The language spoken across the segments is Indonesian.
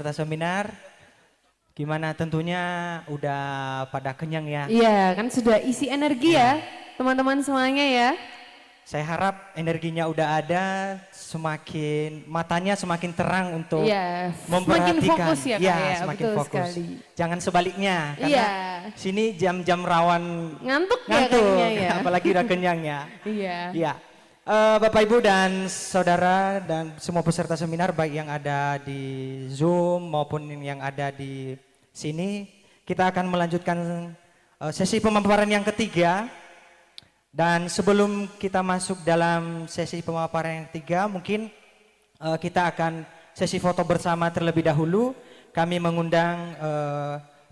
peserta seminar, gimana tentunya udah pada kenyang ya. Iya, kan sudah isi energi ya, teman-teman semuanya ya. Saya harap energinya udah ada, semakin matanya semakin terang untuk Iya, semakin memperhatikan. fokus ya Kak ya, Semakin betul fokus. sekali. Jangan sebaliknya, karena Iya, sini jam-jam rawan ngantuk ya ngantuk, kayaknya ya. apalagi udah kenyang ya. Iya. Iya. Bapak Ibu dan saudara dan semua peserta seminar baik yang ada di Zoom maupun yang ada di sini, kita akan melanjutkan sesi pemaparan yang ketiga. Dan sebelum kita masuk dalam sesi pemaparan yang ketiga, mungkin kita akan sesi foto bersama terlebih dahulu. Kami mengundang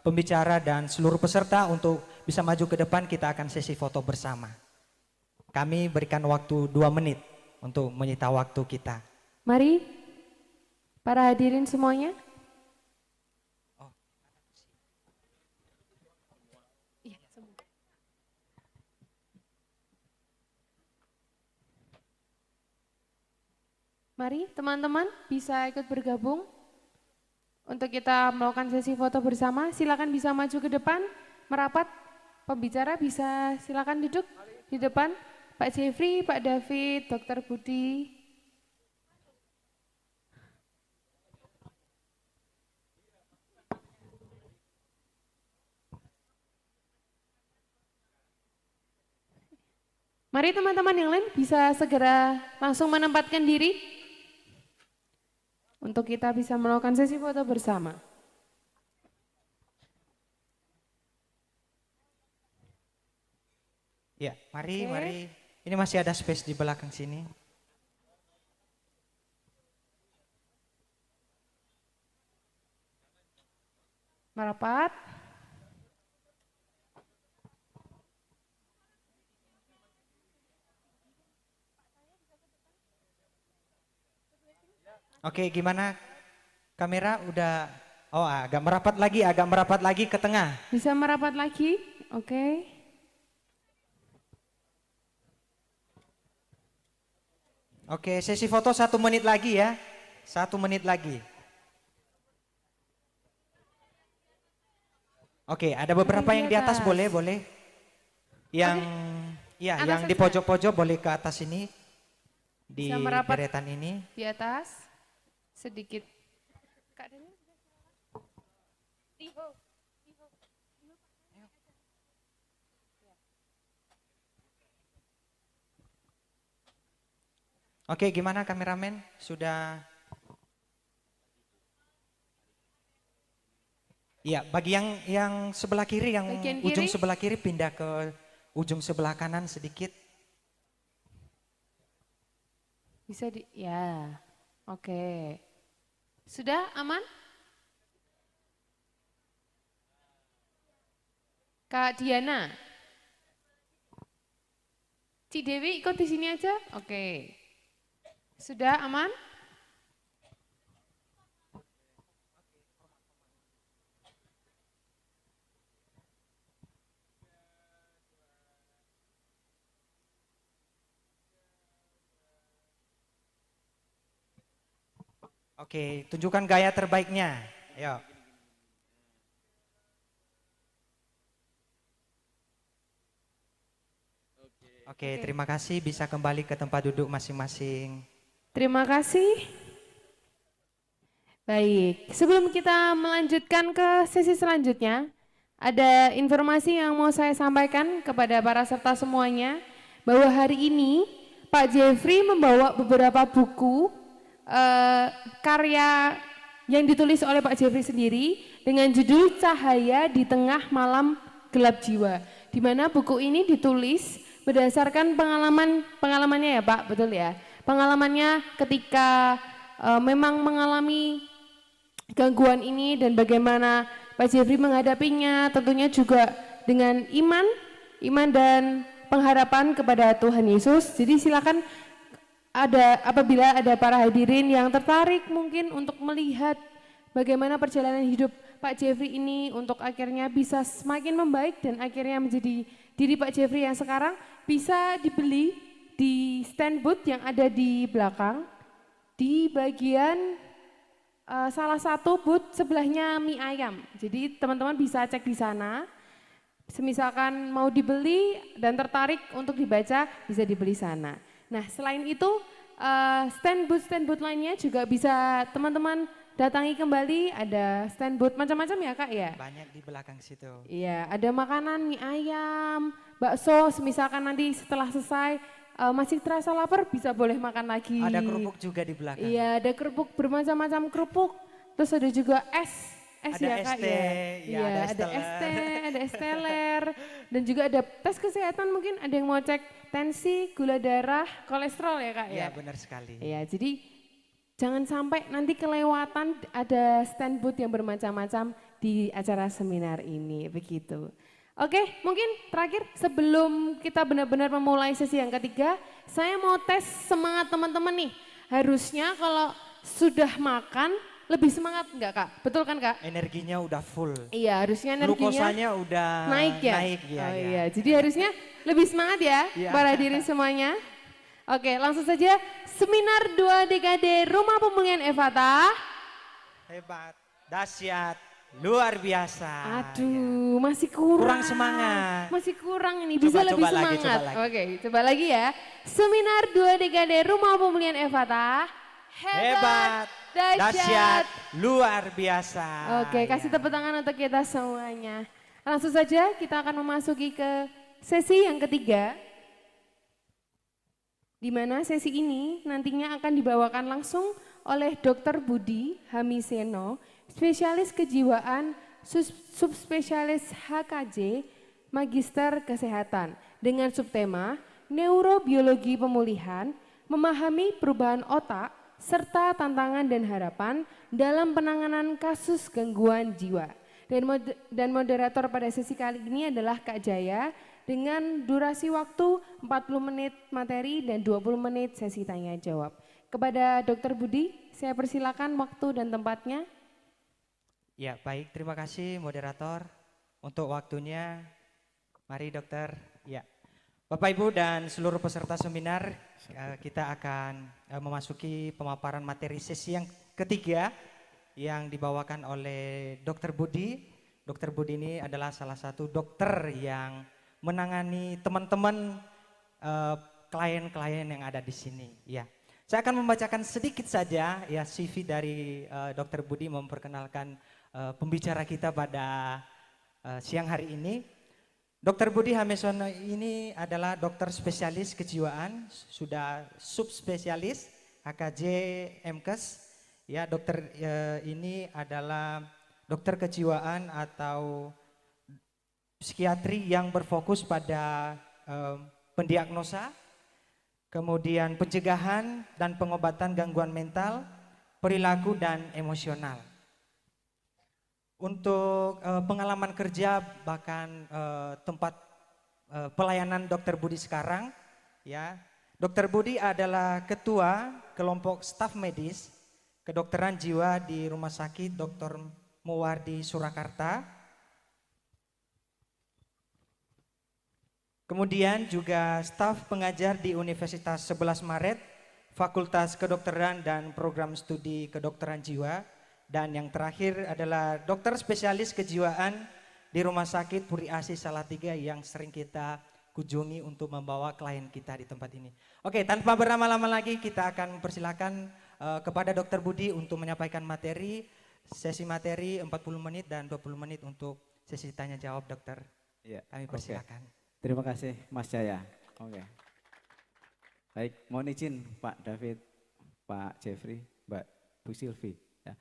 pembicara dan seluruh peserta untuk bisa maju ke depan, kita akan sesi foto bersama. Kami berikan waktu 2 menit untuk menyita waktu kita. Mari, para hadirin semuanya. Mari teman-teman bisa ikut bergabung untuk kita melakukan sesi foto bersama. Silakan bisa maju ke depan, merapat. Pembicara bisa silakan duduk di depan. Pak Jeffrey, Pak David, Dr. Budi. Mari teman-teman yang lain bisa segera langsung menempatkan diri untuk kita bisa melakukan sesi foto bersama. Ya, mari, Oke. mari. Ini masih ada space di belakang sini. Merapat. Oke, gimana? Kamera udah, agak merapat lagi ke tengah. Bisa merapat lagi, oke. Oke, sesi foto 1 menit lagi ya. 1 menit lagi. Oke, ada beberapa yang di atas boleh. Yang yang di pojok-pojok boleh ke atas ini. Di Bisa merapat deretan ini. di atas sedikit. Kak Daniel, Iho. Oke, gimana kameramen? Sudah? Iya, bagi yang sebelah kiri, yang Bagian ujung kiri? sebelah kiri pindah ke ujung sebelah kanan sedikit. Bisa ya. Oke. Sudah aman? Kak Diana. Ci Dewi ikut di sini aja? Oke. Sudah aman? Oke, tunjukkan gaya terbaiknya. Ayo. Oke, terima kasih, bisa kembali ke tempat duduk masing-masing. Terima kasih. Baik, sebelum kita melanjutkan ke sesi selanjutnya, ada informasi yang mau saya sampaikan kepada para serta semuanya, bahwa hari ini Pak Jeffrey membawa beberapa buku karya yang ditulis oleh Pak Jeffrey sendiri dengan judul Cahaya di Tengah Malam Gelap Jiwa, di mana buku ini ditulis berdasarkan pengalamannya ya Pak, betul ya, pengalamannya ketika memang mengalami gangguan ini dan bagaimana Pak Jeffrey menghadapinya, tentunya juga dengan iman dan pengharapan kepada Tuhan Yesus. Jadi silakan apabila ada para hadirin yang tertarik mungkin untuk melihat bagaimana perjalanan hidup Pak Jeffrey ini untuk akhirnya bisa semakin membaik dan akhirnya menjadi diri Pak Jeffrey yang sekarang, bisa dibeli di stand booth yang ada di belakang di bagian salah satu booth sebelahnya mie ayam. Jadi teman-teman bisa cek di sana. Semisalkan mau dibeli dan tertarik untuk dibaca, bisa dibeli sana. Nah, selain itu stand booth lainnya juga bisa teman-teman datangi kembali. Ada stand booth macam-macam ya Kak ya? Banyak di belakang situ. Iya, ada makanan mie ayam, bakso. Misalkan nanti setelah selesai masih terasa lapar, bisa boleh makan lagi. Ada kerupuk juga di belakang. Iya, ada kerupuk bermacam-macam kerupuk. Terus ada juga es Ada ya es Kak teh, ya. ya, Iya, ada es ada es teler. teh, ada es teler, dan juga ada tes kesehatan, mungkin ada yang mau cek tensi, gula darah, kolesterol ya Kak ya. Iya, benar sekali. Iya, jadi jangan sampai nanti kelewatan ada stand booth yang bermacam-macam di acara seminar ini, begitu. Oke, mungkin terakhir sebelum kita benar-benar memulai sesi yang ketiga, saya mau tes semangat teman-teman nih. Harusnya kalau sudah makan lebih semangat enggak Kak? Betul kan Kak? Energinya udah full. Iya, harusnya energinya Glukosanya udah naik ya. Naik, ya, Oh ya. iya, jadi harusnya lebih semangat ya Iya. para hadirin semuanya. Oke, langsung saja seminar 2 dekade Rumah Pemulihan Evata. Hebat, dahsyat, luar biasa. Aduh, masih kurang. Kurang semangat. Masih kurang ini, bisa Coba, lebih coba lagi, semangat. coba lagi. Oke, coba lagi ya. Seminar 2 dekade Rumah Pemulihan Evata. Hebat, dahsyat, luar biasa. Oke, kasih Ya. tepuk tangan untuk kita semuanya. Langsung saja kita akan memasuki ke sesi yang ketiga. Di mana sesi ini nantinya akan dibawakan langsung oleh Dr. Budi Hamiseno, spesialis kejiwaan, subspesialis HKJ, Magister Kesehatan, dengan subtema Neurobiologi Pemulihan, memahami perubahan otak, serta tantangan dan harapan dalam penanganan kasus gangguan jiwa. Dan moderator pada sesi kali ini adalah Kak Jaya dengan durasi waktu 40 menit materi dan 20 menit sesi tanya jawab. Kepada Dr. Budi, saya persilakan waktu dan tempatnya. Ya, baik, terima kasih moderator untuk waktunya. Mari dokter. Ya. Bapak Ibu dan seluruh peserta seminar, kita akan memasuki pemaparan materi sesi yang ketiga yang dibawakan oleh Dr. Budi. Dr. Budi ini adalah salah satu dokter yang menangani teman-teman klien-klien yang ada di sini. Ya, saya akan membacakan sedikit saja ya CV dari Dr. Budi, memperkenalkan pembicara kita pada siang hari ini. Dr. Budi Hamiseno ini adalah dokter spesialis kejiwaan, sudah subspesialis HKJ MKes. Ya, dokter ini adalah dokter kejiwaan atau psikiatri yang berfokus pada pendiagnosa, kemudian pencegahan dan pengobatan gangguan mental, perilaku dan emosional. Untuk pengalaman kerja bahkan tempat pelayanan Dr. Budi sekarang, ya, Dr. Budi adalah ketua kelompok staf medis kedokteran jiwa di Rumah Sakit Dr. Muwardi Surakarta. Kemudian juga staf pengajar di Universitas 11 Maret, Fakultas Kedokteran dan Program Studi Kedokteran Jiwa. Dan yang terakhir adalah dokter spesialis kejiwaan di Rumah Sakit Puri Asi Salatiga yang sering kita kunjungi untuk membawa klien kita di tempat ini. Oke, tanpa berlama-lama lagi kita akan persilakan kepada Dr. Budi untuk menyampaikan materi, sesi materi 40 menit dan 20 menit untuk sesi tanya jawab dokter. Ya, Kami persilakan. terima kasih Mas Jaya. Oke. Baik, mohon izin Pak David, Pak Jeffrey, Mbak Bu Silvi. Ya.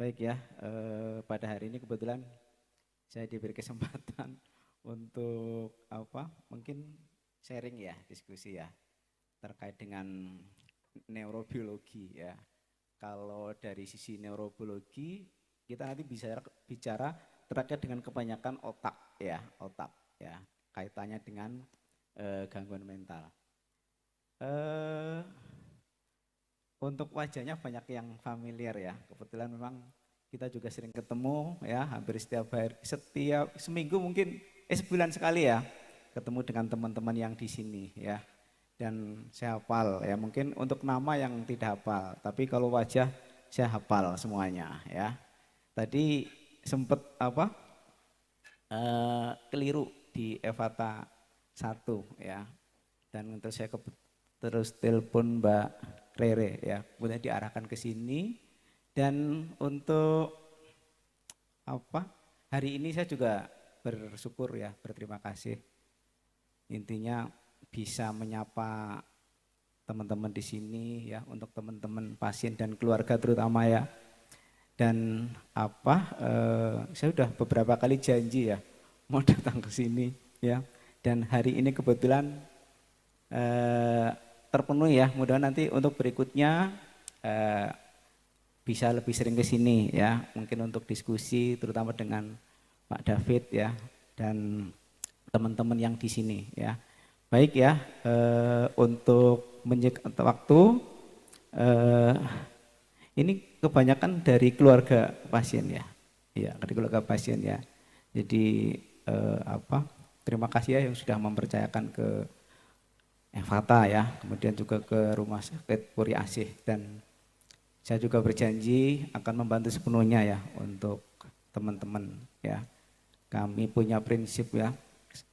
Baik ya, pada hari ini kebetulan saya diberi kesempatan untuk mungkin sharing ya, diskusi ya terkait dengan neurobiologi ya. Kalau dari sisi neurobiologi kita nanti bisa bicara terkait dengan kebanyakan otak ya, kaitannya dengan gangguan mental. Untuk wajahnya banyak yang familiar ya. Kebetulan memang kita juga sering ketemu ya, hampir setiap seminggu mungkin sebulan sekali ya, ketemu dengan teman-teman yang di sini ya. Dan saya hafal ya, mungkin untuk nama yang tidak hafal, tapi kalau wajah saya hafal semuanya ya. Tadi sempat keliru di Evata 1 ya. Dan untuk saya terus telepon Mbak Rere ya, kemudian diarahkan ke sini. Dan untuk hari ini saya juga bersyukur ya, berterima kasih. Intinya bisa menyapa teman-teman di sini ya, untuk teman-teman pasien dan keluarga terutama ya. Dan saya sudah beberapa kali janji ya mau datang ke sini ya. Dan hari ini kebetulan terpenuhi ya. Mudah-mudahan nanti untuk berikutnya bisa lebih sering ke sini ya. Mungkin untuk diskusi terutama dengan Pak David ya dan teman-teman yang di sini ya. Baik ya, untuk menyingkat waktu, ini kebanyakan dari keluarga pasien ya. Ya, dari keluarga pasien ya. Jadi terima kasih ya yang sudah mempercayakan ke Evata ya, kemudian juga ke Rumah Sakit Puri Asih, dan saya juga berjanji akan membantu sepenuhnya ya untuk teman-teman ya. Kami punya prinsip ya,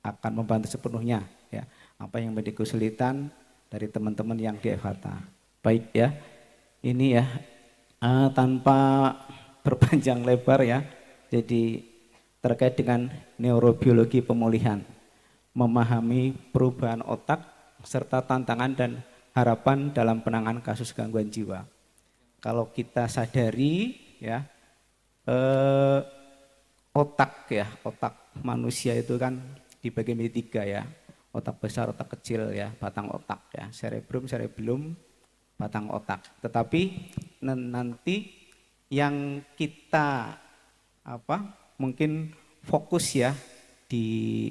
akan membantu sepenuhnya ya, apa yang menjadi kesulitan dari teman-teman yang di Evata. Baik ya, ini ya tanpa berpanjang lebar ya, jadi terkait dengan neurobiologi pemulihan, memahami perubahan otak serta tantangan dan harapan dalam penanganan kasus gangguan jiwa. Kalau kita sadari ya, otak manusia itu kan dibagi menjadi 3 ya, otak besar, otak kecil ya, batang otak ya, cerebellum, batang otak. Tetapi nanti yang kita mungkin fokus ya di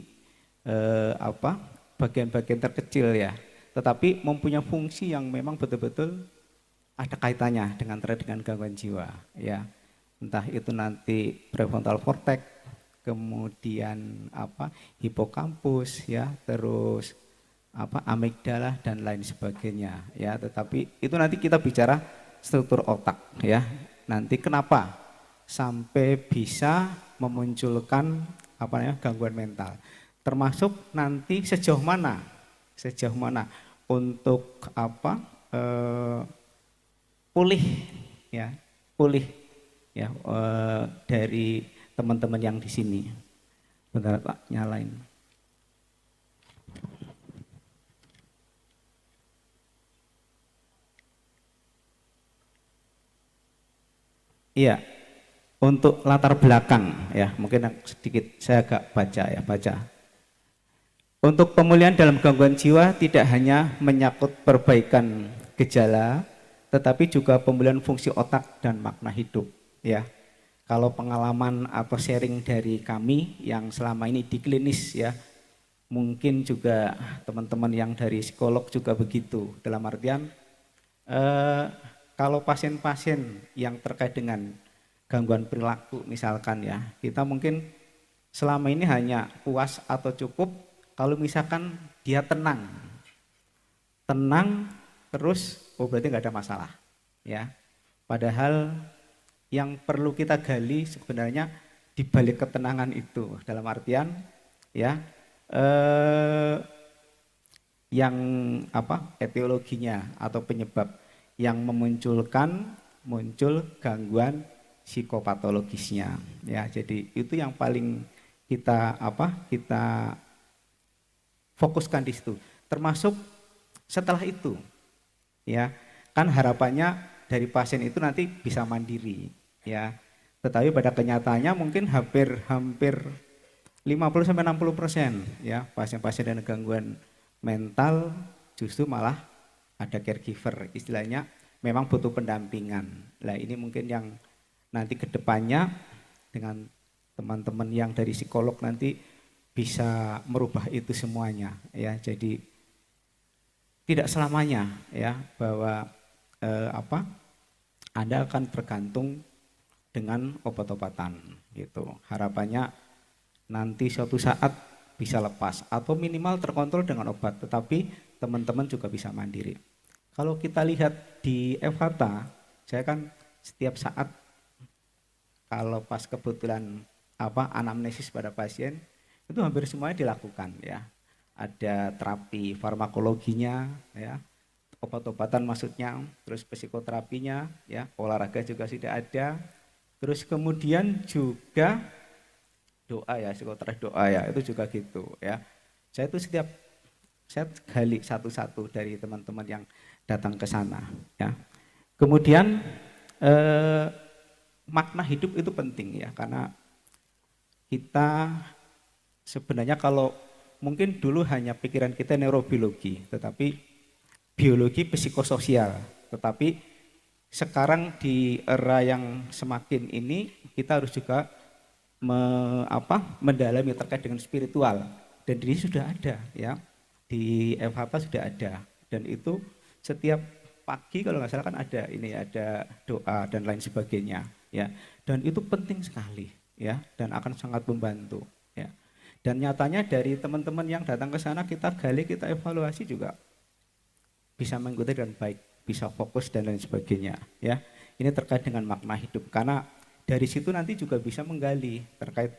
bagian-bagian terkecil ya, tetapi mempunyai fungsi yang memang betul-betul ada kaitannya dengan gangguan jiwa ya. Entah itu nanti prefrontal cortex, kemudian hipokampus ya, terus amigdala dan lain sebagainya ya. Tetapi itu nanti kita bicara struktur otak ya. Nanti kenapa sampai bisa memunculkan gangguan mental, termasuk nanti sejauh mana untuk pulih ya dari teman-teman yang di sini. Bentar Pak, nyalain. Iya, untuk latar belakang ya, mungkin sedikit saya agak baca. Untuk pemulihan dalam gangguan jiwa tidak hanya menyangkut perbaikan gejala, tetapi juga pemulihan fungsi otak dan makna hidup ya. Kalau pengalaman atau sharing dari kami yang selama ini di klinis ya, mungkin juga teman-teman yang dari psikolog juga begitu. Dalam artian kalau pasien-pasien yang terkait dengan gangguan perilaku misalkan ya, kita mungkin selama ini hanya puas atau cukup kalau misalkan dia tenang terus, berarti nggak ada masalah ya. Padahal yang perlu kita gali sebenarnya di balik ketenangan itu, dalam artian ya yang etiologinya atau penyebab yang muncul gangguan psikopatologisnya ya. Jadi itu yang paling kita fokuskan di situ. Termasuk setelah itu ya, kan harapannya dari pasien itu nanti bisa mandiri ya. Tetapi pada kenyataannya mungkin hampir 50-60% ya pasien-pasien dengan gangguan mental justru malah ada caregiver, istilahnya memang butuh pendampingan. Nah ini mungkin yang nanti kedepannya dengan teman-teman yang dari psikolog nanti bisa merubah itu semuanya ya. Jadi tidak selamanya ya bahwa Anda akan bergantung dengan obat-obatan gitu. Harapannya nanti suatu saat bisa lepas atau minimal terkontrol dengan obat, tetapi teman-teman juga bisa mandiri. Kalau kita lihat di Evata, saya kan setiap saat kalau pas kebetulan anamnesis pada pasien itu hampir semuanya dilakukan ya. Ada terapi farmakologinya ya, obat-obatan maksudnya, terus psikoterapinya ya, olahraga juga sudah ada. Terus kemudian juga doa ya, psikoterapi doa ya, itu juga gitu ya. Saya gali satu-satu dari teman-teman yang datang ke sana ya. Kemudian makna hidup itu penting ya, karena kita sebenarnya kalau mungkin dulu hanya pikiran kita neurobiologi, tetapi biologi psikososial. Tetapi sekarang di era yang semakin ini kita harus juga mendalami terkait dengan spiritual, dan ini sudah ada ya, di FHP sudah ada, dan itu setiap pagi kalau nggak salah kan ada ini, ada doa dan lain sebagainya ya, dan itu penting sekali ya, dan akan sangat membantu ya. Dan nyatanya dari teman-teman yang datang ke sana kita gali, kita evaluasi juga bisa mengikuti dengan baik, bisa fokus dan lain sebagainya ya. Ini terkait dengan makna hidup, karena dari situ nanti juga bisa menggali terkait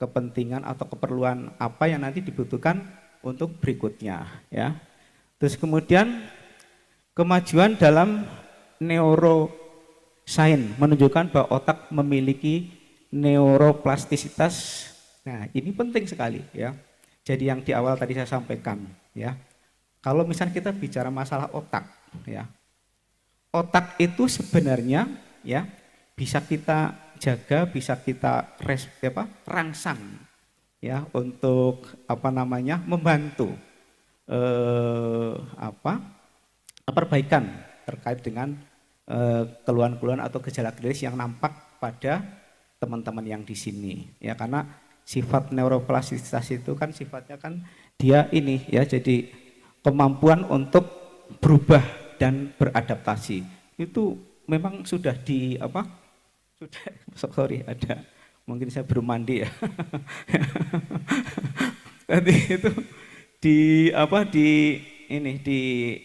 kepentingan atau keperluan apa yang nanti dibutuhkan untuk berikutnya ya. Terus kemudian kemajuan dalam neuroscience menunjukkan bahwa otak memiliki neuroplastisitas. Nah, ini penting sekali ya. Jadi yang di awal tadi saya sampaikan ya. Kalau misalnya kita bicara masalah otak ya. Otak itu sebenarnya ya bisa kita jaga, bisa kita rangsang ya untuk membantu perbaikan terkait dengan keluhan-keluhan atau gejala klinis yang nampak pada teman-teman yang di sini ya. Karena sifat neuroplastisitas itu kan sifatnya kan dia ini ya, jadi kemampuan untuk berubah dan beradaptasi itu memang sudah ada, mungkin saya belum mandi ya. Tadi itu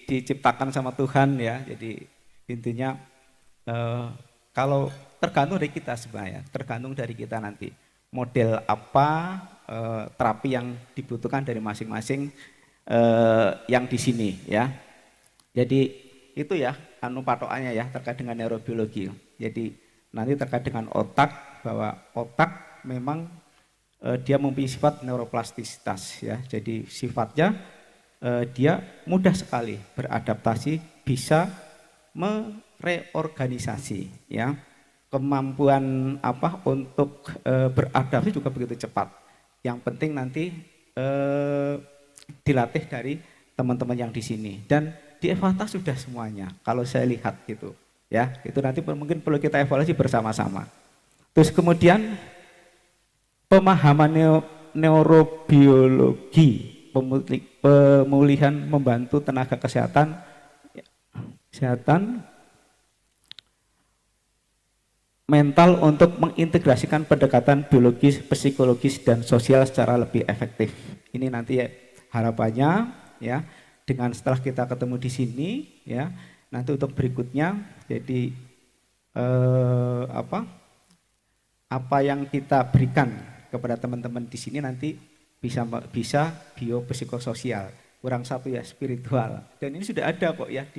diciptakan sama Tuhan ya. Jadi intinya kalau tergantung dari kita sebenarnya, tergantung dari kita nanti model apa terapi yang dibutuhkan dari masing-masing yang di sini ya. Jadi itu ya patokannya ya terkait dengan neurobiologi. Jadi nanti terkait dengan otak, bahwa otak memang dia mempunyai sifat neuroplastisitas ya. Jadi sifatnya dia mudah sekali beradaptasi, bisa mereorganisasi ya. Kemampuan untuk beradaptasi juga begitu cepat. Yang penting nanti dilatih dari teman-teman yang di sini, dan di Evata sudah semuanya kalau saya lihat gitu ya. Itu nanti mungkin perlu kita evaluasi bersama-sama. Terus kemudian pemahaman neurobiologi, pemulihan membantu tenaga kesehatan mental untuk mengintegrasikan pendekatan biologis, psikologis, dan sosial secara lebih efektif. Ini nanti ya, harapannya ya, dengan setelah kita ketemu di sini ya, nanti untuk berikutnya jadi apa yang kita berikan kepada teman-teman di sini nanti bisa biopsikososial, kurang satu ya spiritual, dan ini sudah ada kok ya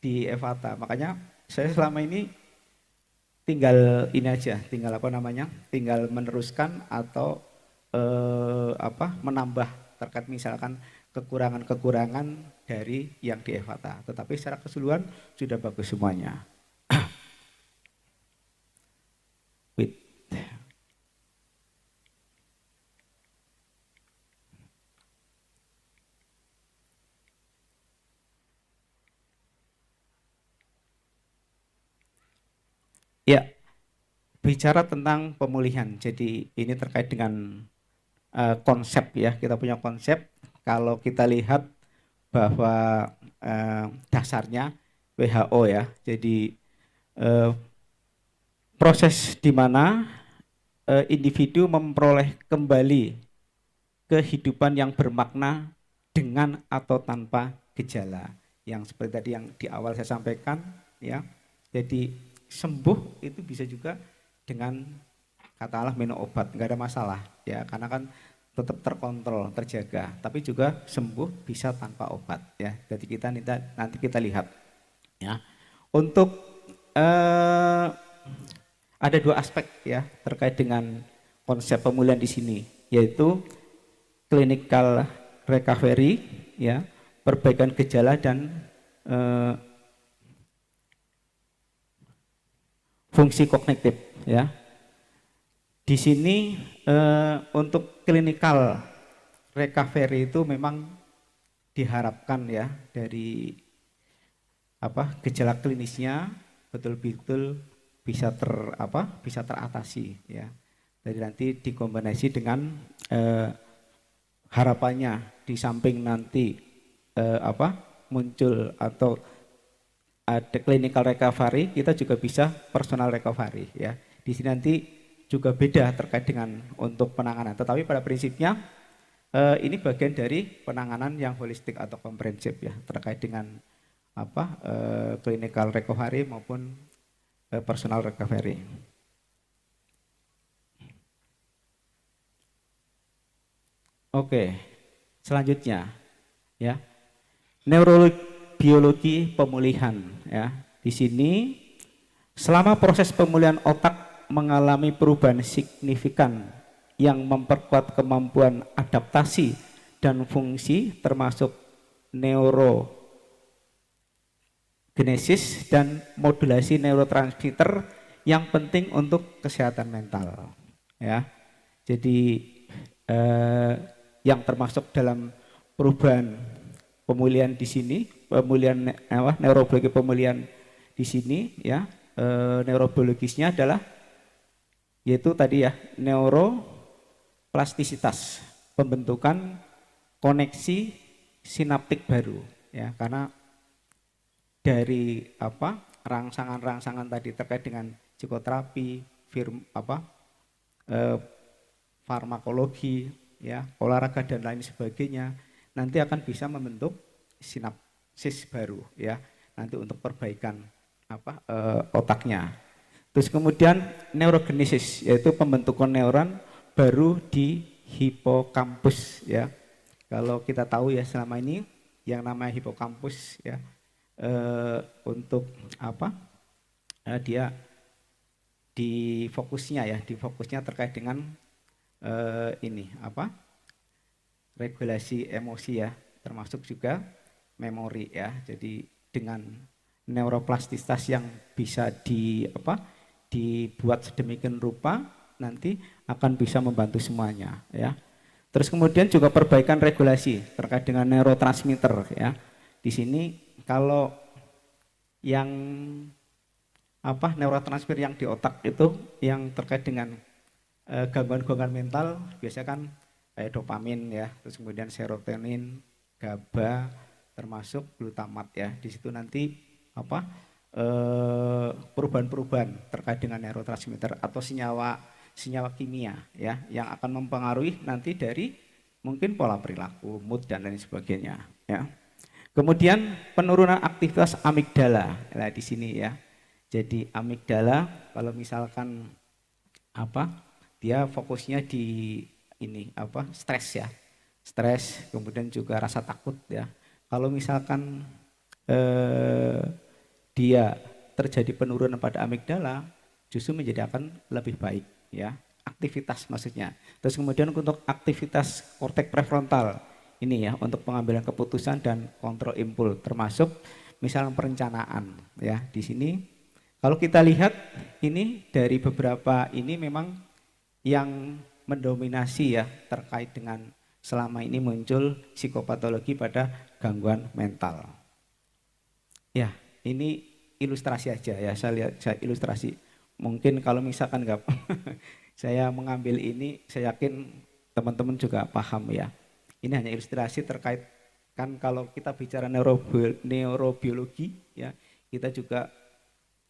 di Evata. Makanya saya selama ini tinggal ini aja, tinggal meneruskan atau menambah terkait misalkan kekurangan-kekurangan dari yang di Evata. Tetapi secara keseluruhan sudah bagus semuanya. Ya, bicara tentang pemulihan. Jadi ini terkait dengan konsep ya. Kita punya konsep. Kalau kita lihat bahwa dasarnya WHO ya. Jadi proses di mana individu memperoleh kembali kehidupan yang bermakna dengan atau tanpa gejala. Yang seperti tadi yang di awal saya sampaikan ya. Jadi sembuh itu bisa juga dengan katakanlah minum obat, nggak ada masalah ya, karena kan tetap terkontrol, terjaga. Tapi juga sembuh bisa tanpa obat ya. Jadi nanti kita lihat ya. Untuk ada dua aspek ya terkait dengan konsep pemulihan di sini, yaitu clinical recovery ya, perbaikan gejala dan fungsi kognitif ya. Di sini untuk clinical recovery itu memang diharapkan ya dari gejala klinisnya betul-betul bisa bisa teratasi ya. Jadi nanti dikombinasi dengan harapannya di samping nanti muncul atau ada clinical recovery, kita juga bisa personal recovery ya. Di sini nanti juga beda terkait dengan untuk penanganan. Tetapi pada prinsipnya ini bagian dari penanganan yang holistik atau komprehensif ya terkait dengan clinical recovery maupun personal recovery. Oke, selanjutnya ya neurobiologi pemulihan ya. Di sini selama proses pemulihan otak mengalami perubahan signifikan yang memperkuat kemampuan adaptasi dan fungsi termasuk neurogenesis dan modulasi neurotransmitter yang penting untuk kesehatan mental ya. Jadi yang termasuk dalam perubahan pemulihan di sini, pemulihan neurobiologi pemulihan di sini ya, neurobiologisnya adalah yaitu tadi ya neuroplastisitas, pembentukan koneksi sinaptik baru ya, karena dari rangsangan-rangsangan tadi terkait dengan psikoterapi, farmakologi ya, olahraga dan lain sebagainya nanti akan bisa membentuk sinapsis baru ya, nanti untuk perbaikan otaknya. Terus kemudian neurogenesis, yaitu pembentukan neuron baru di hipokampus ya. Kalau kita tahu ya selama ini yang namanya hipokampus ya, untuk dia di fokusnya terkait dengan regulasi emosi ya, termasuk juga memori ya. Jadi dengan neuroplastisitas yang bisa dibuat sedemikian rupa nanti akan bisa membantu semuanya ya. Terus kemudian juga perbaikan regulasi terkait dengan neurotransmitter ya. Di sini kalau yang neurotransmitter yang di otak itu yang terkait dengan gangguan-gangguan mental biasanya kan kayak dopamin ya, terus kemudian serotonin, GABA, termasuk glutamat ya. Di situ nanti perubahan-perubahan terkait dengan neurotransmitter atau senyawa kimia ya yang akan mempengaruhi nanti dari mungkin pola perilaku, mood dan lain sebagainya ya. Kemudian penurunan aktivitas amigdala nah, di sini ya. Jadi amigdala kalau misalkan dia fokusnya di stres ya, stres, kemudian juga rasa takut ya. Kalau misalkan dia terjadi penurunan pada amigdala, justru menjadi akan lebih baik ya, aktivitas maksudnya. Terus kemudian untuk aktivitas korteks prefrontal ini ya, untuk pengambilan keputusan dan kontrol impul, termasuk misalnya perencanaan ya. Di sini kalau kita lihat ini dari beberapa ini memang yang mendominasi ya terkait dengan selama ini muncul psikopatologi pada gangguan mental. Ya, ini ilustrasi aja ya, saya ilustrasi. Mungkin kalau misalkan enggak saya mengambil ini, saya yakin teman-teman juga paham ya. Ini hanya ilustrasi terkait kan kalau kita bicara neurobiologi ya, kita juga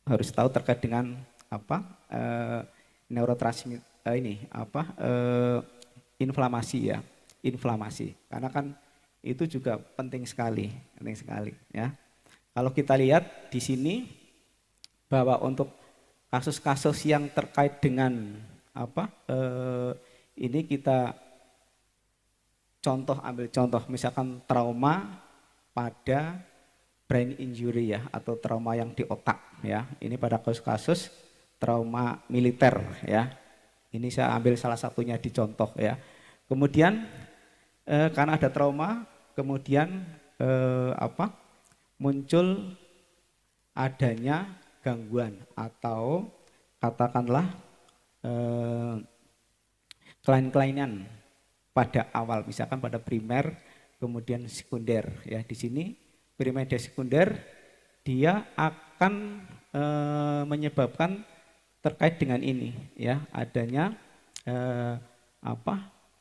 harus tahu terkait dengan neurotransmitter inflamasi ya, inflamasi. Karena kan itu juga penting sekali ya. Kalau kita lihat di sini bahwa untuk kasus-kasus yang terkait dengan apa? Ini kita ambil contoh misalkan trauma pada brain injury ya, atau trauma yang di otak ya. Ini pada kasus-kasus trauma militer ya. Ini saya ambil salah satunya di contoh ya. Kemudian karena ada trauma, kemudian muncul adanya gangguan atau katakanlah kelainan-kelainan pada awal, misalkan pada primer, kemudian sekunder ya. Di sini primer dan sekunder dia akan menyebabkan terkait dengan ini ya, adanya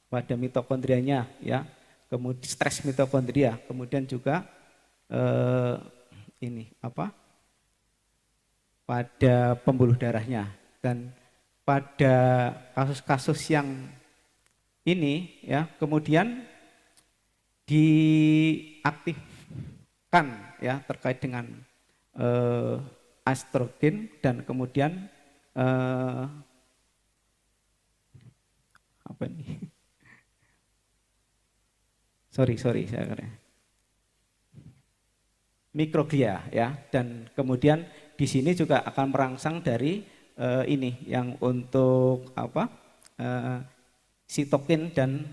pada mitokondrianya ya, kemudian stres mitokondria, kemudian juga pada pembuluh darahnya. Dan pada kasus-kasus yang ini ya, kemudian diaktifkan ya terkait dengan estrogen, dan kemudian mikroglia ya, dan kemudian di sini juga akan merangsang dari ini yang untuk sitokin dan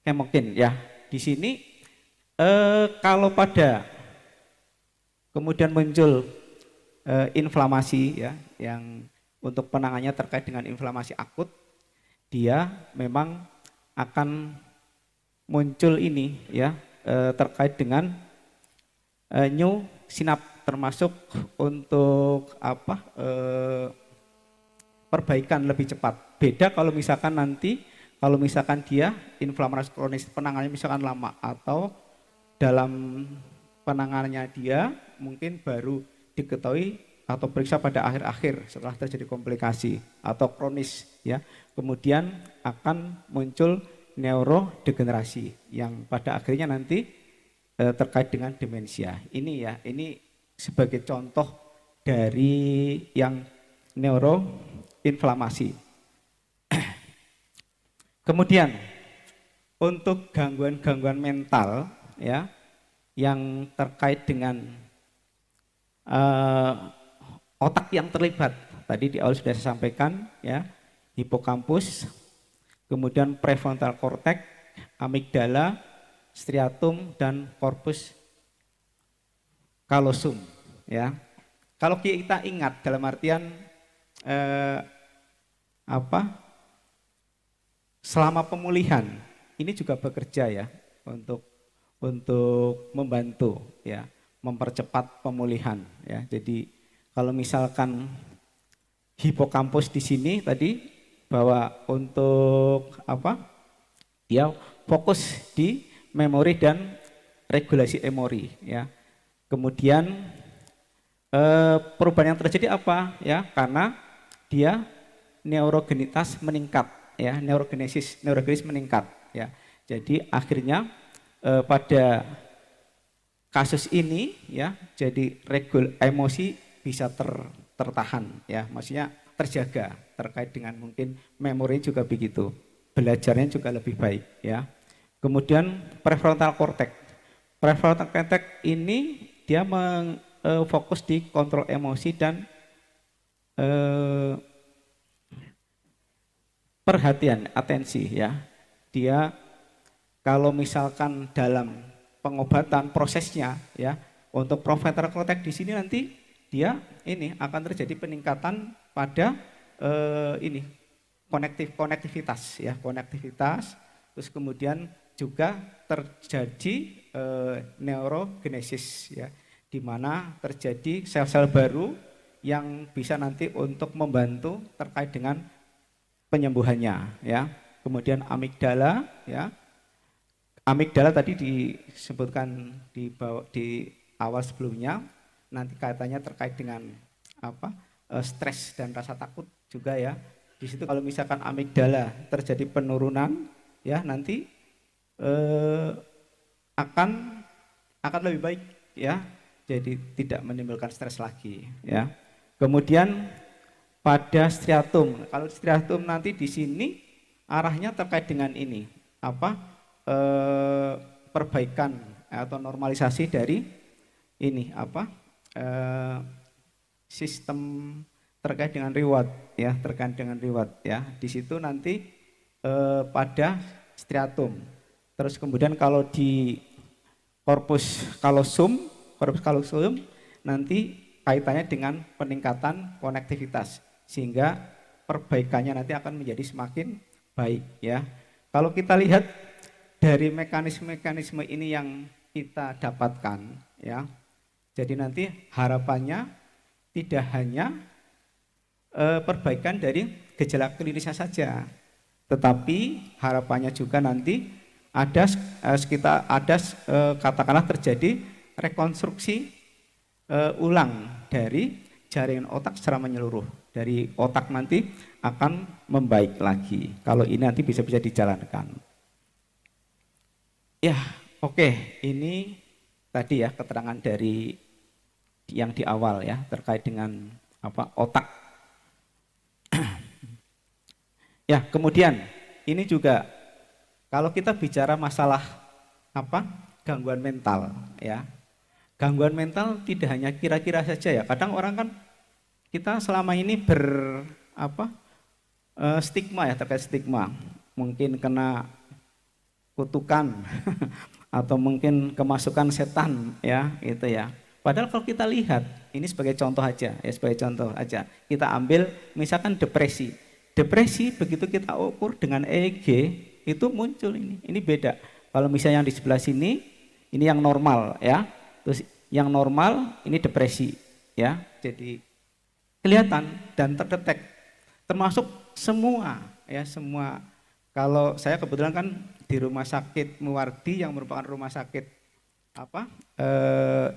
hemokin ya. Di sini kalau pada kemudian muncul inflamasi ya, yang untuk penanganannya terkait dengan inflamasi akut, dia memang akan muncul ini ya, terkait dengan new sinap, termasuk untuk perbaikan lebih cepat. Beda kalau misalkan nanti kalau misalkan dia inflamasi kronis, penanganannya misalkan lama, atau dalam penanganannya dia mungkin baru diketahui atau periksa pada akhir-akhir setelah terjadi komplikasi atau kronis ya, kemudian akan muncul neurodegenerasi yang pada akhirnya nanti terkait dengan demensia. Ini ya, ini sebagai contoh dari yang neuroinflamasi. Kemudian untuk gangguan-gangguan mental ya, yang terkait dengan otak yang terlibat, tadi di awal sudah saya sampaikan ya, hipokampus, kemudian prefrontal cortex, amigdala, striatum, dan corpus callosum ya. Kalau kita ingat dalam artian selama pemulihan ini juga bekerja ya untuk membantu ya, mempercepat pemulihan ya. Jadi kalau misalkan hipokampus di sini tadi bahwa untuk dia fokus di memori dan regulasi memori ya. Kemudian perubahan yang terjadi apa ya, karena dia neurogenitas meningkat ya, neurogenesis meningkat ya. Jadi akhirnya pada kasus ini ya, jadi emosi bisa tertahan ya, maksudnya terjaga terkait dengan mungkin memori juga begitu, belajarnya juga lebih baik ya. Kemudian prefrontal cortex ini dia fokus di kontrol emosi dan perhatian, atensi ya. Dia kalau misalkan dalam pengobatan prosesnya ya, untuk prefrontal cortex di sini nanti dia ini akan terjadi peningkatan pada konektivitas ya, terus kemudian juga terjadi neurogenesis ya, di mana terjadi sel-sel baru yang bisa nanti untuk membantu terkait dengan penyembuhannya ya. Kemudian amigdala ya. Amigdala tadi disebutkan di awal sebelumnya, nanti kaitannya terkait dengan stres dan rasa takut juga ya. Di situ kalau misalkan amigdala terjadi penurunan ya, nanti akan lebih baik ya. Jadi tidak menimbulkan stres lagi ya. Kemudian pada striatum. Kalau striatum nanti di sini arahnya terkait dengan ini, apa? Perbaikan atau normalisasi dari ini apa? Sistem terkait dengan reward ya, terkait dengan reward ya. Di situ nanti pada striatum. Terus kemudian kalau di corpus callosum nanti kaitannya dengan peningkatan konektivitas sehingga perbaikannya nanti akan menjadi semakin baik ya. Kalau kita lihat dari mekanisme-mekanisme ini yang kita dapatkan ya. Jadi nanti harapannya tidak hanya perbaikan dari gejala klinisnya saja, tetapi harapannya juga nanti ada katakanlah terjadi rekonstruksi ulang dari jaringan otak secara menyeluruh. Dari otak nanti akan membaik lagi kalau ini nanti bisa dijalankan. Ya, oke, ini tadi ya keterangan dari yang di awal ya terkait dengan apa otak. Ya, kemudian ini juga kalau kita bicara masalah apa gangguan mental ya. Gangguan mental tidak hanya kira-kira saja ya. Kadang orang kan kita selama ini stigma ya, terkait stigma. Mungkin kena kutukan atau mungkin kemasukan setan ya, itu ya. Padahal kalau kita lihat ini sebagai contoh aja ya, sebagai contoh aja. Kita ambil misalkan depresi. Depresi begitu kita ukur dengan EEG itu muncul ini. Ini beda. Kalau misalnya yang di sebelah sini ini yang normal ya. Terus yang normal ini depresi ya. Jadi kelihatan dan terdetek termasuk semua ya, semua. Kalau saya kebetulan kan di Rumah Sakit Muwardi yang merupakan rumah sakit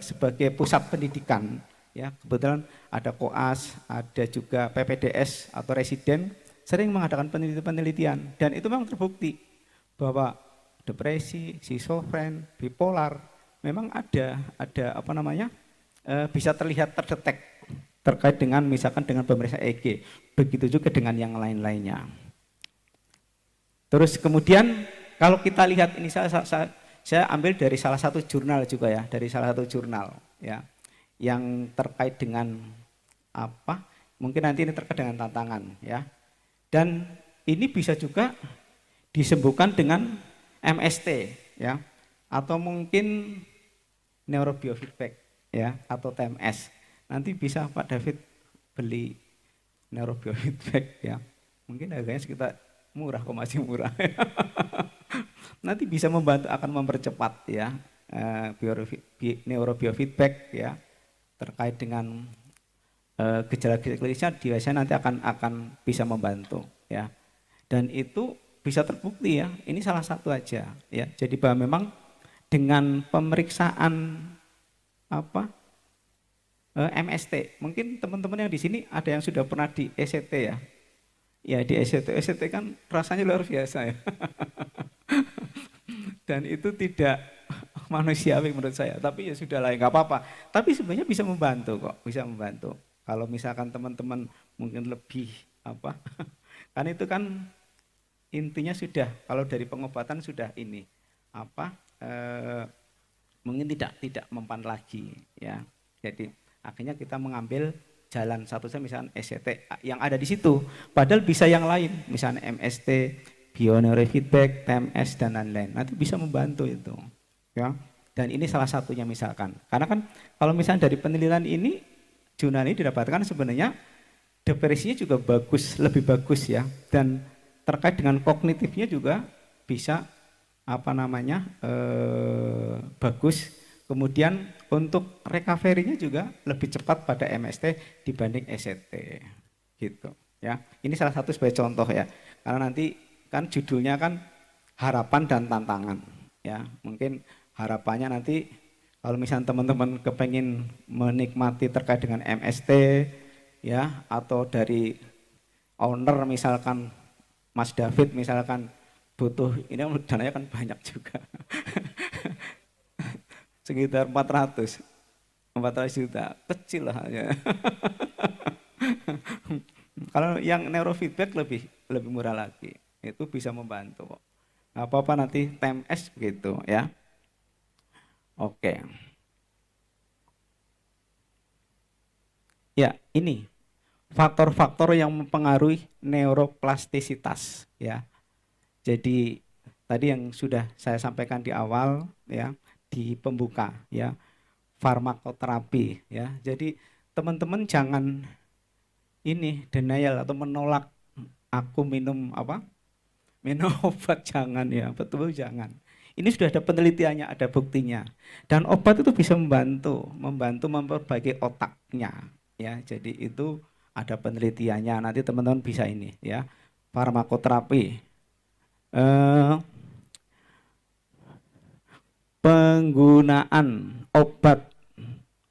sebagai pusat pendidikan ya. Kebetulan ada koas, ada juga PPDS atau residen sering mengadakan penelitian dan itu memang terbukti bahwa depresi, schizofren, bipolar memang ada bisa terlihat terdetek terkait dengan misalkan dengan pemeriksaan EEG. Begitu juga dengan yang lain-lainnya. Terus kemudian kalau kita lihat ini saya ambil dari salah satu jurnal juga ya, dari salah satu jurnal ya yang terkait dengan mungkin nanti ini terkait dengan tantangan ya. Dan ini bisa juga disembuhkan dengan MST ya, atau mungkin neurobiofeedback ya, atau TMS. Nanti bisa Pak David beli neurobiofeedback ya. Mungkin harganya sekitar murah, kok masih murah. Nanti bisa membantu, akan mempercepat ya neurobiofeedback ya terkait dengan gejala-gejala klinisnya biasanya nanti akan bisa membantu ya. Dan itu bisa terbukti ya. Ini salah satu aja ya. Jadi bahwa memang dengan pemeriksaan MST, mungkin teman-teman yang di sini ada yang sudah pernah di ECT ya. Ya di ECT kan rasanya luar biasa ya. Dan itu tidak manusiawi menurut saya, tapi ya sudah lah, nggak apa-apa. Tapi sebenarnya bisa membantu kok, bisa membantu. Kalau misalkan teman-teman mungkin lebih kan itu kan intinya sudah, kalau dari pengobatan sudah ini mungkin tidak mempan lagi ya. Jadi akhirnya kita mengambil jalan satu saja, misalnya ECT yang ada di situ, padahal bisa yang lain, misalnya MST, bioneurofeedback, TMS dan lain-lain. Nanti bisa membantu itu ya. Dan ini salah satunya misalkan. Karena kan kalau misalnya dari penelitian ini jurnal ini didapatkan sebenarnya depresinya juga bagus, lebih bagus ya, dan terkait dengan kognitifnya juga bisa bagus. Kemudian untuk recovery-nya juga lebih cepat pada MST dibanding ECT gitu ya. Ini salah satu sebagai contoh ya, karena nanti kan judulnya kan harapan dan tantangan ya. Mungkin harapannya nanti kalau misalnya teman-teman kepengen menikmati terkait dengan MST ya, atau dari owner misalkan Mas David misalkan butuh, ini dananya kan banyak juga. Sekitar 400 juta, kecil lah ya. Kalau yang neurofeedback lebih lebih murah lagi. Itu bisa membantu kok. Nggak apa-apa nanti TMS begitu ya. Oke. Ya, ini faktor-faktor yang mempengaruhi neuroplastisitas ya. Jadi tadi yang sudah saya sampaikan di awal ya, di pembuka ya, farmakoterapi ya. Jadi teman-teman jangan ini denial atau menolak aku minum apa? Minum obat, jangan ya, betul jangan. Ini sudah ada penelitiannya, ada buktinya. Dan obat itu bisa membantu memperbaiki otaknya ya. Jadi itu ada penelitiannya. Nanti teman-teman bisa ini ya. Farmakoterapi. Penggunaan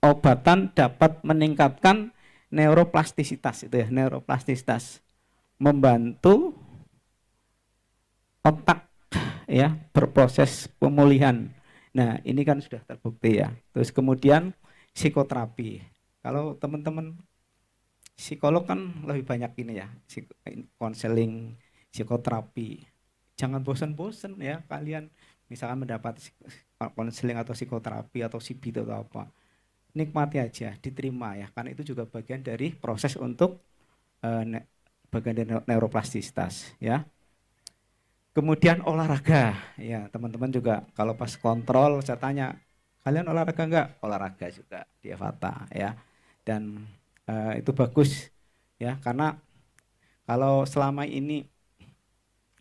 obatan dapat meningkatkan neuroplastisitas itu ya, neuroplastisitas. Membantu otak ya berproses pemulihan. Nah, ini kan sudah terbukti ya. Terus kemudian psikoterapi. Kalau teman-teman psikolog kan lebih banyak ini ya, konseling, psikoterapi. Jangan bosan-bosan ya kalian misalkan mendapat konseling atau psikoterapi atau CBT atau apa. Nikmati aja, diterima ya, karena itu juga bagian dari proses untuk bagian dari neuroplastisitas ya. Kemudian olahraga, ya teman-teman juga kalau pas kontrol saya tanya, kalian olahraga enggak? Olahraga juga di Evata ya, dan itu bagus ya, karena kalau selama ini,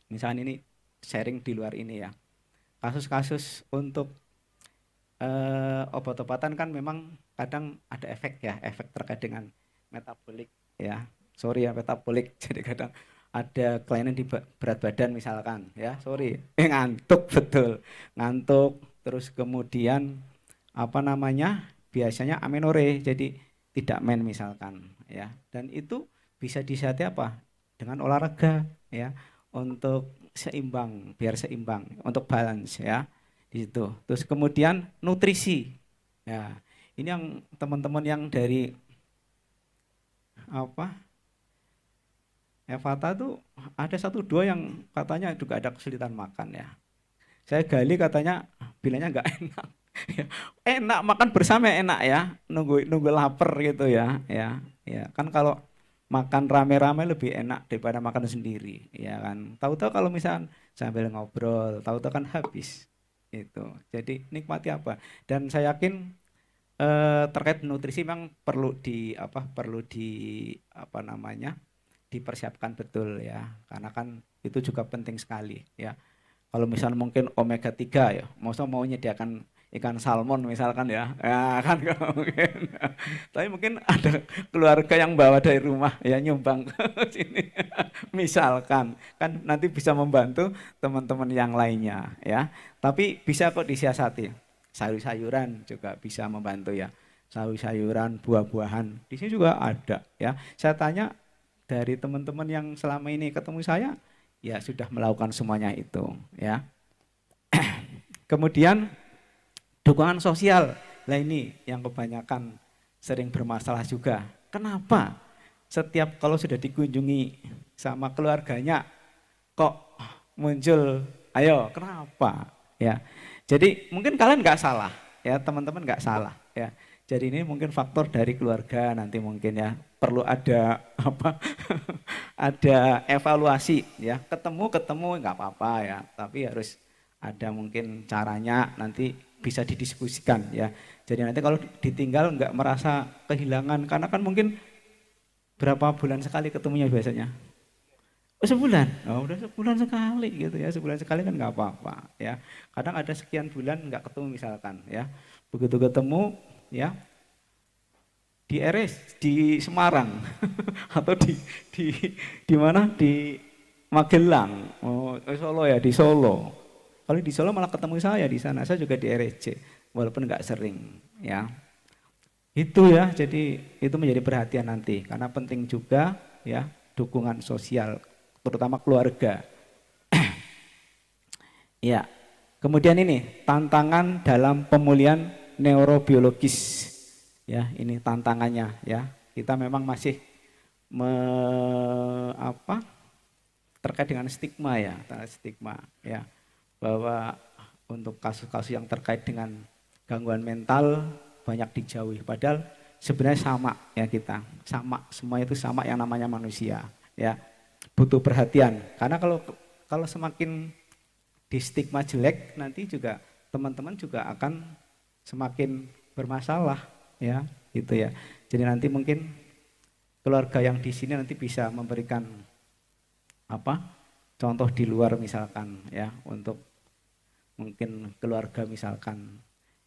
misalnya ini sharing di luar ini ya, kasus-kasus untuk obat-obatan kan memang kadang ada efek ya, efek terkait dengan metabolik ya, sorry ya metabolik, jadi kadang ada kelainan di berat badan misalkan ya, sorry, ngantuk, betul ngantuk, terus kemudian apa namanya biasanya amenore, jadi tidak men misalkan ya, dan itu bisa disihati apa dengan olahraga ya, untuk seimbang, biar seimbang, untuk balance ya di situ. Terus kemudian nutrisi ya, ini yang teman-teman yang dari apa Evata tuh ada 1-2 yang katanya juga ada kesulitan makan ya. Saya gali katanya bilangnya nggak enak. Enak makan bersama enak ya, nunggu lapar gitu ya, ya kan kalau makan rame-rame lebih enak daripada makan sendiri, ya kan. Tahu-tahu kalau misal sambil ngobrol, tahu-tahu kan habis itu. Jadi nikmati apa. Dan saya yakin terkait nutrisi memang perlu dipersiapkan betul ya, karena kan itu juga penting sekali ya. Kalau misalnya mungkin omega 3 ya, mau menyediakan ikan salmon misalkan ya, ya kan gak mungkin. Tapi mungkin ada keluarga yang bawa dari rumah ya nyumbang ke sini, misalkan kan nanti bisa membantu teman-teman yang lainnya ya. Tapi bisa kok disiasati, sayur-sayuran juga bisa membantu ya, sayur-sayuran, buah-buahan di sini juga ada ya. Saya tanya dari teman-teman yang selama ini ketemu saya, ya sudah melakukan semuanya itu ya. Kemudian dukungan sosial, nah ini yang kebanyakan sering bermasalah juga. Kenapa setiap kalau sudah dikunjungi sama keluarganya kok muncul, ayo kenapa ya. Jadi mungkin kalian nggak salah ya, teman-teman nggak salah ya. Jadi ini mungkin faktor dari keluarga, nanti mungkin ya perlu ada apa ada evaluasi ya, ketemu nggak apa-apa ya, tapi harus ada mungkin caranya, nanti bisa didiskusikan ya. Jadi nanti kalau ditinggal nggak merasa kehilangan, karena kan mungkin berapa bulan sekali ketemunya biasanya? Sebulan, oh udah sebulan sekali gitu ya, sebulan sekali kan nggak apa-apa ya. Kadang ada sekian bulan nggak ketemu misalkan ya, begitu ketemu ya di RS di Semarang atau di mana di Magelang, oh Solo ya, di Solo. Kalau di Solo malah ketemu saya di sana, saya juga di RSC walaupun nggak sering ya. Itu ya, jadi itu menjadi perhatian nanti karena penting juga ya dukungan sosial terutama keluarga. Ya. Kemudian ini tantangan dalam pemulihan neurobiologis. Ya, ini tantangannya ya. Kita memang masih apa terkait dengan stigma ya, bahwa untuk kasus-kasus yang terkait dengan gangguan mental banyak dijauhi, padahal sebenarnya sama ya, kita sama, semua itu sama, yang namanya manusia ya, butuh perhatian. Karena kalau semakin di stigma jelek, nanti juga teman-teman juga akan semakin bermasalah ya, gitu ya. Jadi nanti mungkin keluarga yang di sini nanti bisa memberikan contoh di luar misalkan ya, untuk mungkin keluarga misalkan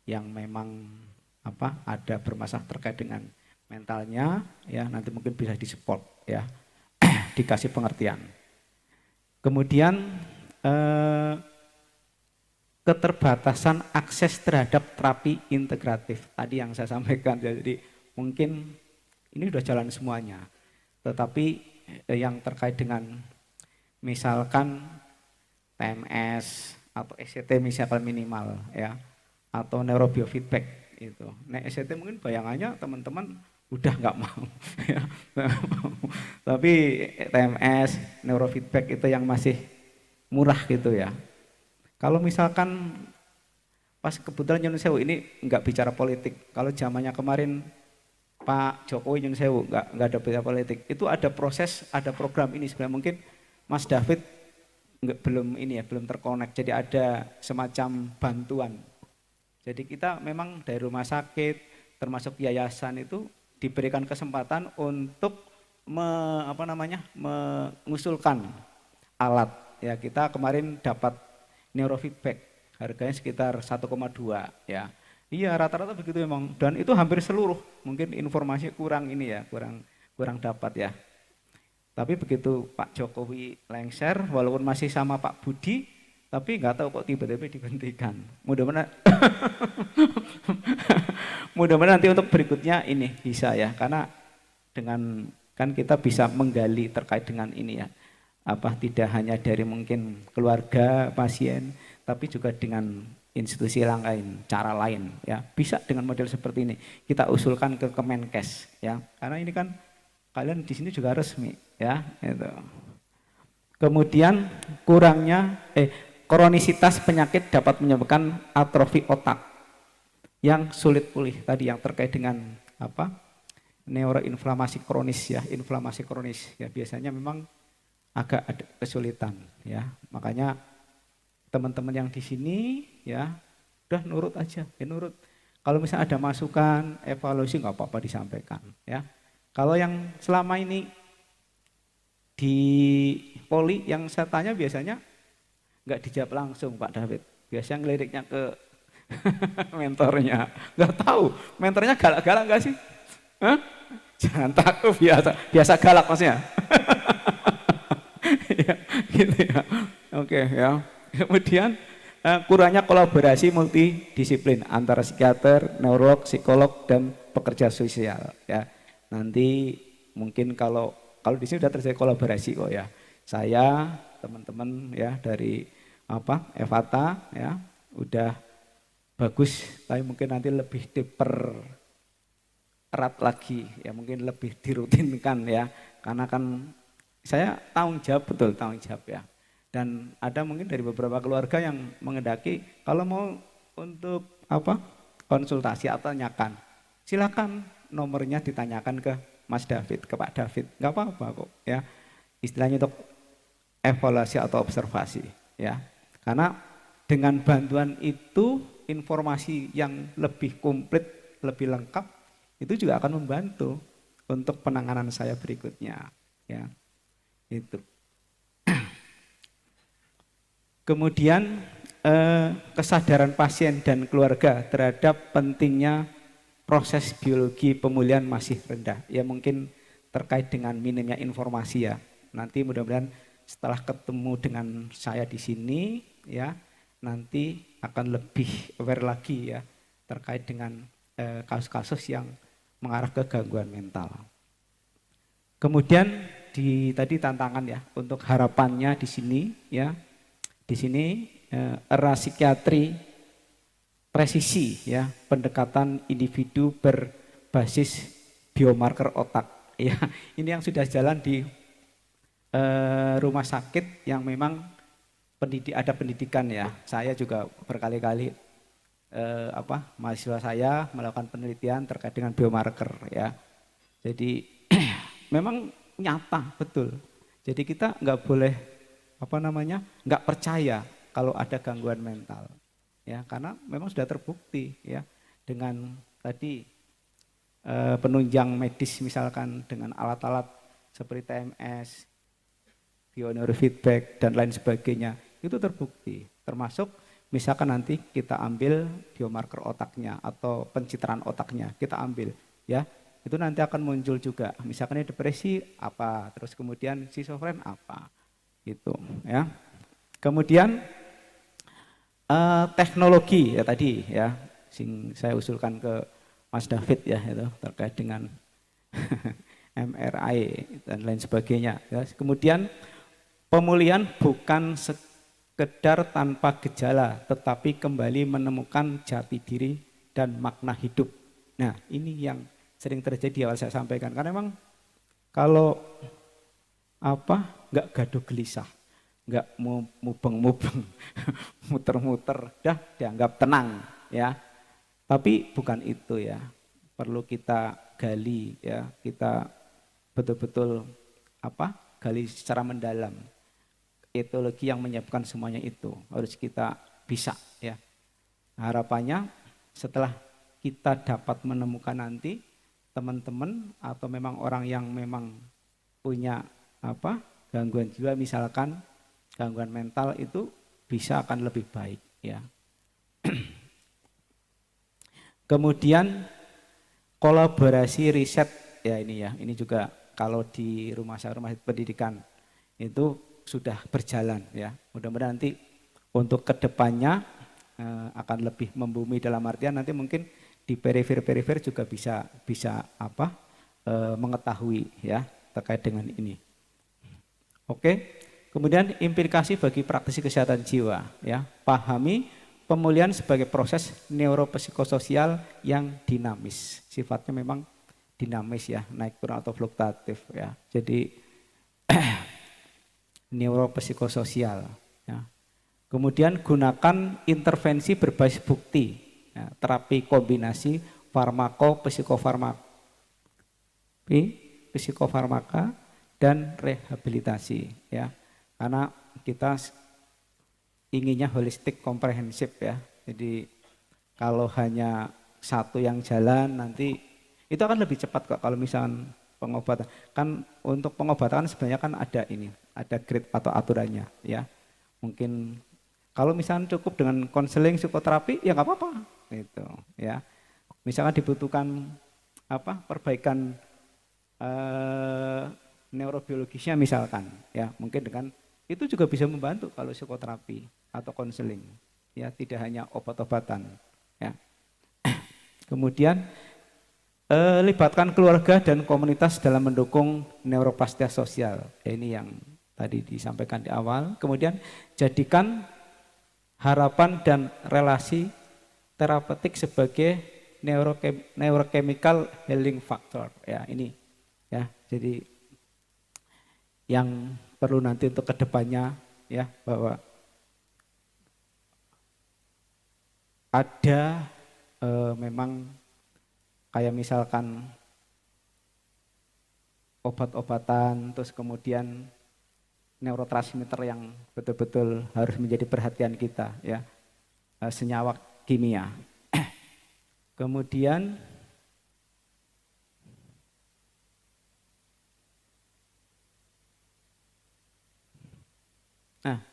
yang memang ada bermasalah terkait dengan mentalnya ya, nanti mungkin bisa disupport ya, dikasih pengertian. Kemudian keterbatasan akses terhadap terapi integratif tadi yang saya sampaikan. Jadi mungkin ini udah jalan semuanya, tetapi yang terkait dengan misalkan TMS atau ECT misalkan minimal ya, atau neurobiofeedback itu. Nah ECT mungkin bayangannya teman-teman udah nggak mau ya. Tapi TMS, neurofeedback itu yang masih murah gitu ya. Kalau misalkan pas kebetulan Nyun Sewu ini nggak bicara politik. Kalau zamannya kemarin Pak Jokowi Nyun Sewu nggak ada bicara politik. Itu ada proses, ada program ini sebenarnya, mungkin Mas David belum terkonek. Jadi ada semacam bantuan. Jadi kita memang dari rumah sakit termasuk yayasan itu diberikan kesempatan untuk mengusulkan alat. Ya, kita kemarin dapat neurofeedback, harganya sekitar 1,2 ya. Iya, rata-rata begitu memang, dan itu hampir seluruh. Mungkin informasi kurang dapat ya. Tapi begitu Pak Jokowi lengser, walaupun masih sama Pak Budi, tapi nggak tahu kok tiba-tiba dihentikan. Mudah-mudahan nanti untuk berikutnya ini bisa ya, karena dengan kan kita bisa menggali terkait dengan ini ya, tidak hanya dari mungkin keluarga pasien, tapi juga dengan institusi lain, cara lain ya, bisa dengan model seperti ini kita usulkan ke Kemenkes ya, karena ini kan kalian di sini juga resmi ya itu. Kemudian kronisitas penyakit dapat menyebabkan atrofi otak yang sulit pulih tadi, yang terkait dengan neuroinflamasi kronis ya, inflamasi kronis ya, biasanya memang agak ada kesulitan ya. Makanya teman-teman yang di sini ya udah nurut aja, nurut. Kalau misalnya ada masukan, evaluasi nggak apa-apa disampaikan ya. Kalau yang selama ini di poli yang saya tanya biasanya nggak dijawab langsung Pak David, biasanya ngeliriknya ke mentornya. Nggak tahu, mentornya galak-galak nggak sih? Hah? Jangan takut, biasa galak maksudnya. Ya, gitu ya. Oke ya. Kemudian kurangnya kolaborasi multidisiplin antara psikiater, neurolog, psikolog, dan pekerja sosial ya. Nanti mungkin kalau di sini sudah terjadi kolaborasi kok ya. Saya, teman-teman ya dari Evata ya udah bagus, tapi mungkin nanti lebih dipererat lagi ya, mungkin lebih dirutinkan ya, karena kan saya tanggung jawab ya. Dan ada mungkin dari beberapa keluarga yang menghendaki kalau mau untuk konsultasi atau tanyakan, silakan nomornya ditanyakan ke Mas David, ke Pak David, nggak apa-apa kok ya, istilahnya untuk evaluasi atau observasi ya. Karena dengan bantuan itu informasi yang lebih komplit, lebih lengkap, itu juga akan membantu untuk penanganan saya berikutnya ya. Itu. Kemudian kesadaran pasien dan keluarga terhadap pentingnya proses biologi pemulihan masih rendah. Ya mungkin terkait dengan minimnya informasi ya. Nanti mudah-mudahan setelah ketemu dengan saya di sini ya, nanti akan lebih aware lagi ya terkait dengan kasus-kasus yang mengarah ke gangguan mental. Kemudian tadi tantangan ya untuk harapannya di sini ya. Di sini era psikiatri presisi ya, pendekatan individu berbasis biomarker otak ya ini yang sudah jalan di rumah sakit yang memang ada pendidikan ya. Saya juga berkali-kali mahasiswa saya melakukan penelitian terkait dengan biomarker ya. Jadi memang nyata betul. Jadi kita nggak boleh nggak percaya kalau ada gangguan mental ya, karena memang sudah terbukti ya dengan tadi penunjang medis misalkan dengan alat-alat seperti TMS, bioneurofeedback dan lain sebagainya itu terbukti. Termasuk misalkan nanti kita ambil biomarker otaknya atau pencitraan otaknya kita ambil ya, itu nanti akan muncul juga misalkan depresi apa, terus kemudian schizofren apa gitu ya. Kemudian teknologi ya tadi ya saya usulkan ke Mas David ya itu terkait dengan MRI dan lain sebagainya ya. Kemudian pemulihan bukan sekedar tanpa gejala tetapi kembali menemukan jati diri dan makna hidup. Nah, ini yang sering terjadi awal saya sampaikan, karena memang kalau nggak gaduh gelisah, nggak mubeng-mubeng, muter-muter, dah dianggap tenang ya. Tapi bukan itu ya, perlu kita gali ya, kita betul-betul gali secara mendalam. Etiologi yang menyebabkan semuanya itu harus kita bisa ya. Harapannya setelah kita dapat menemukan nanti teman-teman atau memang orang yang memang punya gangguan jiwa misalkan gangguan mental itu bisa akan lebih baik ya. Kemudian kolaborasi riset ya ini juga kalau di rumah sakit pendidikan itu sudah berjalan ya. Mudah-mudahan nanti untuk kedepannya akan lebih membumi dalam artian nanti mungkin di perifer juga bisa mengetahui ya terkait dengan ini. Oke. Kemudian implikasi bagi praktisi kesehatan jiwa ya. Pahami pemulihan sebagai proses neuropsikososial yang dinamis. Sifatnya memang dinamis ya, naik turun atau fluktuatif ya. Jadi neuropsikososial ya. Kemudian gunakan intervensi berbasis bukti ya, terapi kombinasi psikofarmaka dan rehabilitasi ya. Karena kita inginnya holistik komprehensif ya. Jadi kalau hanya satu yang jalan nanti itu akan lebih cepat kok kalau misalkan pengobatan. Kan untuk pengobatan sebenarnya kan ada grid atau aturannya ya. Mungkin kalau misalkan cukup dengan konseling psikoterapi ya nggak apa-apa gitu ya. Misalkan dibutuhkan perbaikan neurobiologisnya misalkan ya, mungkin dengan itu juga bisa membantu kalau psikoterapi atau konseling ya, tidak hanya obat-obatan ya. Kemudian libatkan keluarga dan komunitas dalam mendukung neuroplastia sosial ya, ini yang tadi disampaikan di awal. Kemudian jadikan harapan dan relasi terapeutik sebagai neurochemical healing factor ya, ini ya. Jadi yang perlu nanti untuk kedepannya ya, bahwa ada memang kayak misalkan obat-obatan, terus kemudian neurotransmitter yang betul-betul harus menjadi perhatian kita ya, senyawa kimia. Kemudian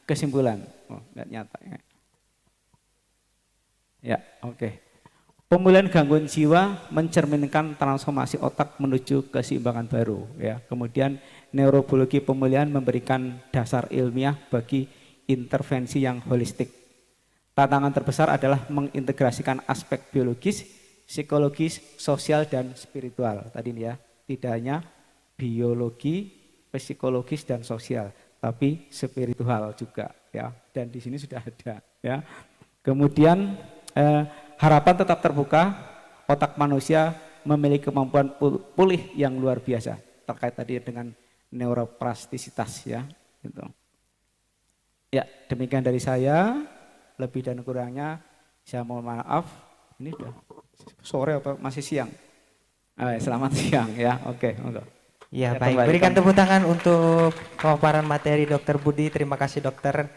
kesimpulan, nggak nyata ya. Ya, oke. Pemulihan gangguan jiwa mencerminkan transformasi otak menuju keseimbangan baru ya. Kemudian neurobiologi pemulihan memberikan dasar ilmiah bagi intervensi yang holistik. Tantangan terbesar adalah mengintegrasikan aspek biologis, psikologis, sosial dan spiritual. Tadi ini ya, tidak hanya biologi, psikologis dan sosial, tapi spiritual juga ya. Dan di sini sudah ada ya. Kemudian harapan tetap terbuka, otak manusia memiliki kemampuan pulih yang luar biasa. terkait tadi dengan neuroplastisitas ya. Gitu. Ya, demikian dari saya. Lebih dan kurangnya saya mohon maaf. Ini udah sore apa masih siang? Selamat siang ya. Oke, enggak. Ya, Saya baik. kembalikan. Berikan tepuk tangan untuk pemaparan materi Dr. Budi. Terima kasih, dokter.